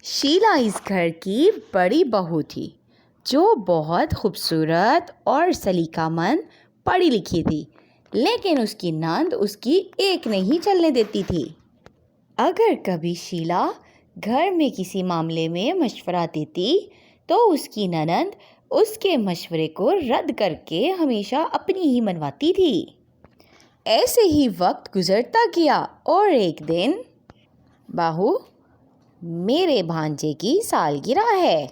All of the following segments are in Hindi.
शीला इस घर की बड़ी बहू थी जो बहुत खूबसूरत और सलीकामंद पढ़ी लिखी थी, लेकिन उसकी नंद उसकी एक नहीं चलने देती थी। अगर कभी शीला घर में किसी मामले में मशवरा देती तो उसकी ननंद उसके मशवरे को रद्द करके हमेशा अपनी ही मनवाती थी। ऐसे ही वक्त गुजरता गया और एक दिन, बहू, मेरे भांजे की सालगिरह है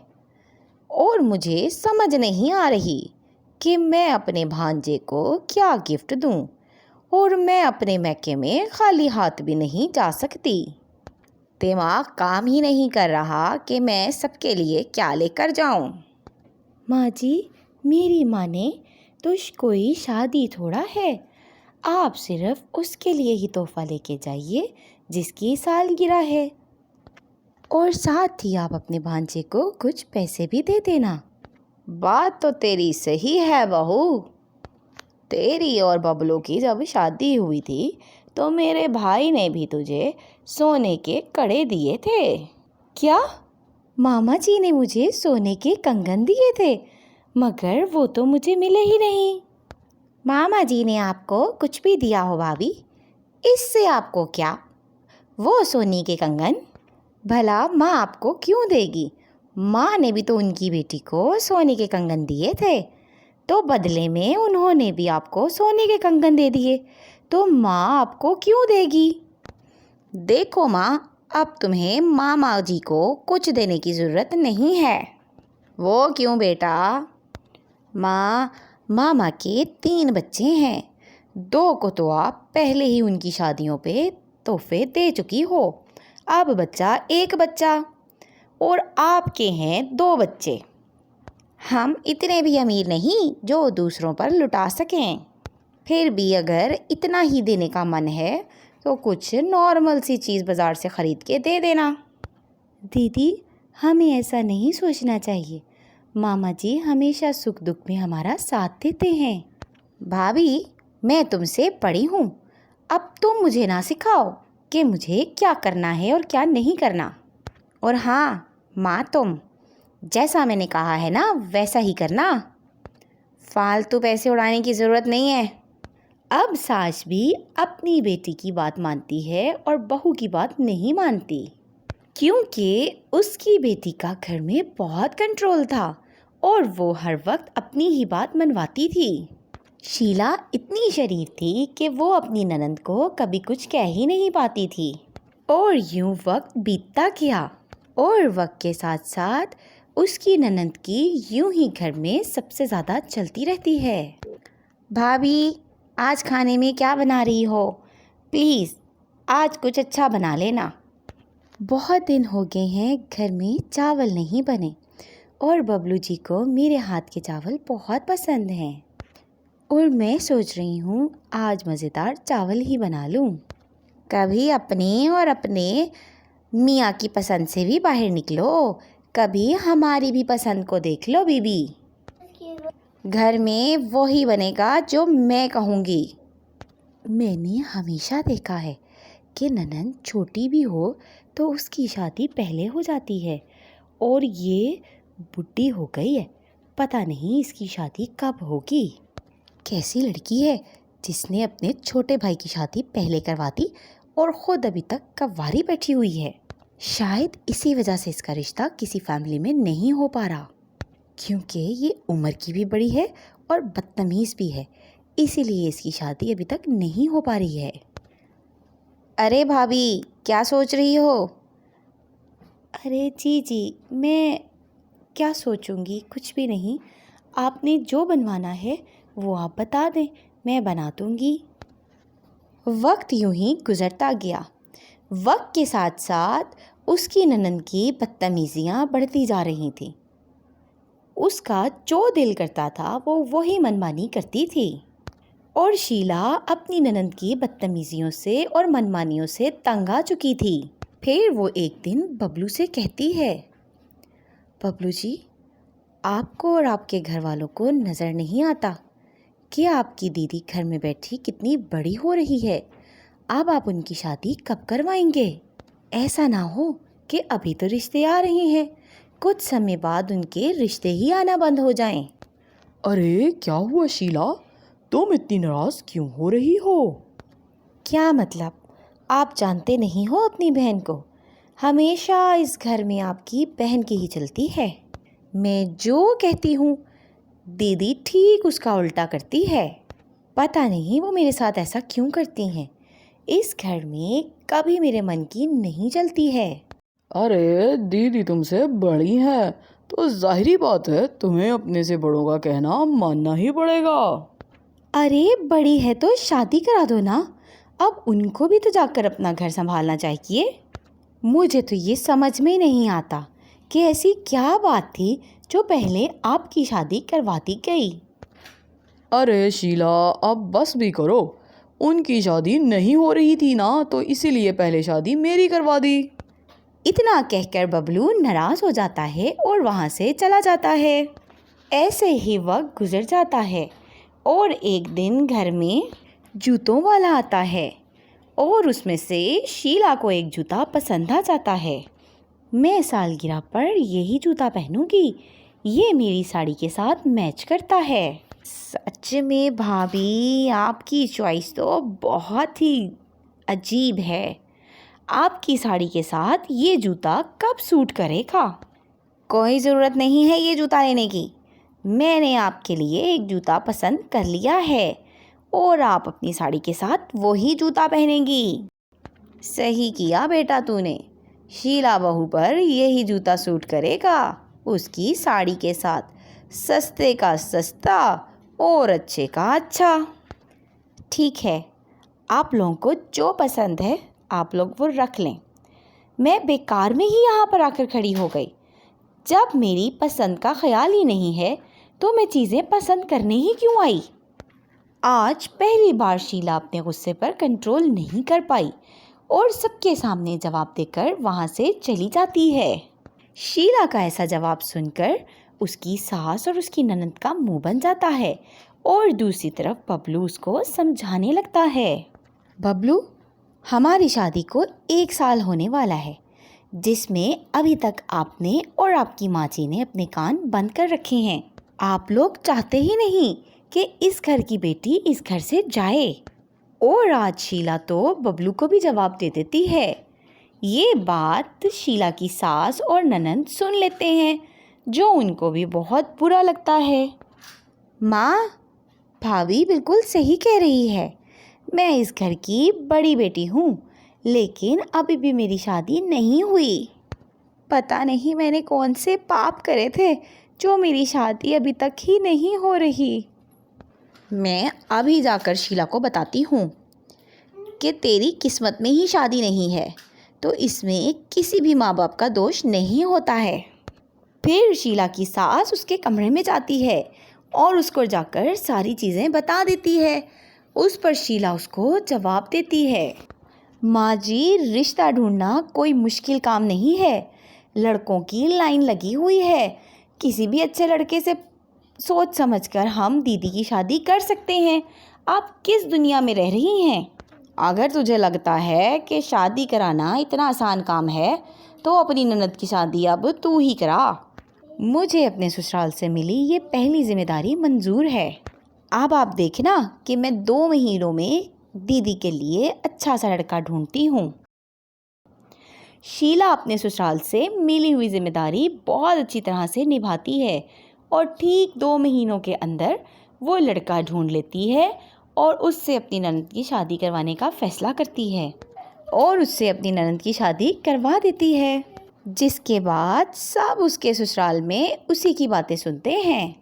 और मुझे समझ नहीं आ रही कि मैं अपने भांजे को क्या गिफ्ट दूं, और मैं अपने मैके में खाली हाथ भी नहीं जा सकती। दिमाग काम ही नहीं कर रहा कि मैं सबके लिए क्या लेकर जाऊं। माँ जी, मेरी माँ ने तो कोई शादी थोड़ा है, आप सिर्फ उसके लिए ही तोहफा लेके जाइए जिसकी सालगिरह है, और साथ ही आप अपने भांजे को कुछ पैसे भी दे देना। बात तो तेरी सही है बहू। तेरी और बबलू की जब शादी हुई थी तो मेरे भाई ने भी तुझे सोने के कड़े दिए थे। क्या? मामा जी ने मुझे सोने के कंगन दिए थे, मगर वो तो मुझे मिले ही नहीं। मामा जी ने आपको कुछ भी दिया हो भाभी, इससे आपको क्या, वो सोने के कंगन भला माँ आपको क्यों देगी? माँ ने भी तो उनकी बेटी को सोने के कंगन दिए थे, तो बदले में उन्होंने भी आपको सोने के कंगन दे दिए, तो माँ आपको क्यों देगी? देखो माँ, अब तुम्हें मामा जी को कुछ देने की ज़रूरत नहीं है। वो क्यों बेटा? माँ, मामा के 3 बच्चे हैं, 2 को तो आप पहले ही उनकी शादियों पे तोहफे दे चुकी हो, अब बच्चा 1 बच्चा, और आपके हैं 2 बच्चे। हम इतने भी अमीर नहीं जो दूसरों पर लुटा सकें। फिर भी अगर इतना ही देने का मन है तो कुछ नॉर्मल सी चीज़ बाज़ार से ख़रीद के दे देना। दीदी, हमें ऐसा नहीं सोचना चाहिए। मामा जी हमेशा सुख दुख में हमारा साथ देते हैं। भाभी, मैं तुमसे बड़ी हूँ, अब तुम मुझे ना सिखाओ कि मुझे क्या करना है और क्या नहीं करना। और हाँ माँ, तुम जैसा मैंने कहा है ना वैसा ही करना। फालतू पैसे उड़ाने की ज़रूरत नहीं है। अब सास भी अपनी बेटी की बात मानती है और बहू की बात नहीं मानती, क्योंकि उसकी बेटी का घर में बहुत कंट्रोल था और वो हर वक्त अपनी ही बात मनवाती थी। शीला इतनी शरीफ थी कि वो अपनी ननंद को कभी कुछ कह ही नहीं पाती थी। और यूं वक्त बीतता गया और वक्त के साथ साथ उसकी ननंद की यूं ही घर में सबसे ज़्यादा चलती रहती है। भाभी, आज खाने में क्या बना रही हो? प्लीज़ आज कुछ अच्छा बना लेना। बहुत दिन हो गए हैं घर में चावल नहीं बने, और बबलू जी को मेरे हाथ के चावल बहुत पसंद हैं, और मैं सोच रही हूँ आज मज़ेदार चावल ही बना लूँ। कभी अपने और अपने मियाँ की पसंद से भी बाहर निकलो, कभी हमारी भी पसंद को देख लो बीबी। घर में वही बनेगा जो मैं कहूँगी। मैंने हमेशा देखा है कि ननंद छोटी भी हो तो उसकी शादी पहले हो जाती है, और ये बुढ़ी हो गई है, पता नहीं इसकी शादी कब होगी। कैसी लड़की है जिसने अपने छोटे भाई की शादी पहले करवा दी और ख़ुद अभी तक कव्वारी बैठी हुई है। शायद इसी वजह से इसका रिश्ता किसी फैमिली में नहीं हो पा रहा, क्योंकि ये उम्र की भी बड़ी है और बदतमीज़ भी है, इसीलिए इसकी शादी अभी तक नहीं हो पा रही है। अरे भाभी, क्या सोच रही हो? अरे जी, मैं क्या सोचूंगी, कुछ भी नहीं। आपने जो बनवाना है वो आप बता दें, मैं बना दूंगी। वक्त यूं ही गुजरता गया। वक्त के साथ साथ उसकी ननंद की बदतमीज़ियाँ बढ़ती जा रही थीं। उसका जो दिल करता था वो वही मनमानी करती थी, और शीला अपनी ननंद की बदतमीज़ियों से और मनमानियों से तंग आ चुकी थी। फिर वो एक दिन बबलू से कहती है, बबलू जी, आपको और आपके घर वालों को नज़र नहीं आता कि आपकी दीदी घर में बैठी कितनी बड़ी हो रही है? अब आप उनकी शादी कब करवाएंगे? ऐसा ना हो कि अभी तो रिश्ते आ रहे हैं, कुछ समय बाद उनके रिश्ते ही आना बंद हो जाएं। अरे क्या हुआ शीला, तुम इतनी नाराज़ क्यों हो रही हो? क्या मतलब? आप जानते नहीं हो अपनी बहन को? हमेशा इस घर में आपकी बहन की ही चलती है। मैं जो कहती हूँ दीदी ठीक उसका उल्टा करती है। पता नहीं वो मेरे साथ ऐसा क्यों करती हैं। इस घर में कभी मेरे मन की नहीं चलती है। अरे दीदी तुमसे बड़ी है तो जाहिरी बात है तुम्हें अपने से बड़ों का कहना मानना ही पड़ेगा। अरे बड़ी है तो शादी करा दो ना, अब उनको भी तो जाकर अपना घर संभालना चाहिए। मुझे तो ये समझ में नहीं आता कि ऐसी क्या बात थी जो पहले आपकी शादी करवाती गई। अरे शीला अब बस भी करो, उनकी शादी नहीं हो रही थी ना तो इसीलिए पहले शादी मेरी करवा दी। इतना कहकर बबलू नाराज हो जाता है और वहाँ से चला जाता है। ऐसे ही वक्त गुजर जाता है और एक दिन घर में जूतों वाला आता है और उसमें से शीला को एक जूता पसंद आ जाता है। मैं सालगिरह पर यही जूता पहनूंगी, ये मेरी साड़ी के साथ मैच करता है। सच में भाभी, आपकी चॉइस तो बहुत ही अजीब है। आपकी साड़ी के साथ ये जूता कब सूट करेगा? कोई ज़रूरत नहीं है ये जूता लेने की। मैंने आपके लिए एक जूता पसंद कर लिया है और आप अपनी साड़ी के साथ वही जूता पहनेंगी। सही किया बेटा तूने। शीला बहू पर यही जूता सूट करेगा, उसकी साड़ी के साथ। सस्ते का सस्ता और अच्छे का अच्छा। ठीक है, आप लोगों को जो पसंद है आप लोग वो रख लें। मैं बेकार में ही यहाँ पर आकर खड़ी हो गई। जब मेरी पसंद का ख्याल ही नहीं है तो मैं चीज़ें पसंद करने ही क्यों आई? आज पहली बार शीला अपने गुस्से पर कंट्रोल नहीं कर पाई और सबके सामने जवाब देकर वहाँ से चली जाती है। शीला का ऐसा जवाब सुनकर उसकी सास और उसकी ननद का मुंह बन जाता है और दूसरी तरफ बबलू उसको समझाने लगता है। बबलू, हमारी शादी को 1 साल होने वाला है, जिसमें अभी तक आपने और आपकी माँ जी ने अपने कान बंद कर रखे हैं। आप लोग चाहते ही नहीं कि इस घर की बेटी इस घर से जाए। और आज शीला तो बबलू को भी जवाब दे देती है। ये बात शीला की सास और ननंद सुन लेते हैं, जो उनको भी बहुत बुरा लगता है। माँ, भाभी बिल्कुल सही कह रही है। मैं इस घर की बड़ी बेटी हूँ, लेकिन अभी भी मेरी शादी नहीं हुई। पता नहीं मैंने कौन से पाप करे थे जो मेरी शादी अभी तक ही नहीं हो रही। मैं अभी जाकर शीला को बताती हूँ कि तेरी किस्मत में ही शादी नहीं है, तो इसमें किसी भी माँ बाप का दोष नहीं होता है। फिर शीला की सास उसके कमरे में जाती है और उसको जाकर सारी चीज़ें बता देती है। उस पर शीला उसको जवाब देती है, माँ जी, रिश्ता ढूंढना कोई मुश्किल काम नहीं है। लड़कों की लाइन लगी हुई है। किसी भी अच्छे लड़के से सोच समझकर हम दीदी की शादी कर सकते हैं। आप किस दुनिया में रह रही हैं? अगर तुझे लगता है कि शादी कराना इतना आसान काम है तो अपनी ननद की शादी अब तू ही करा। मुझे अपने ससुराल से मिली ये पहली जिम्मेदारी मंजूर है। अब आप देखना कि मैं 2 महीनों में दीदी के लिए अच्छा सा लड़का ढूंढती हूँ। शीला अपने ससुराल से मिली हुई जिम्मेदारी बहुत अच्छी तरह से निभाती है और ठीक 2 महीनों के अंदर वो लड़का ढूंढ लेती है और उससे अपनी ननद की शादी करवाने का फैसला करती है और उससे अपनी ननद की शादी करवा देती है, जिसके बाद सब उसके ससुराल में उसी की बातें सुनते हैं।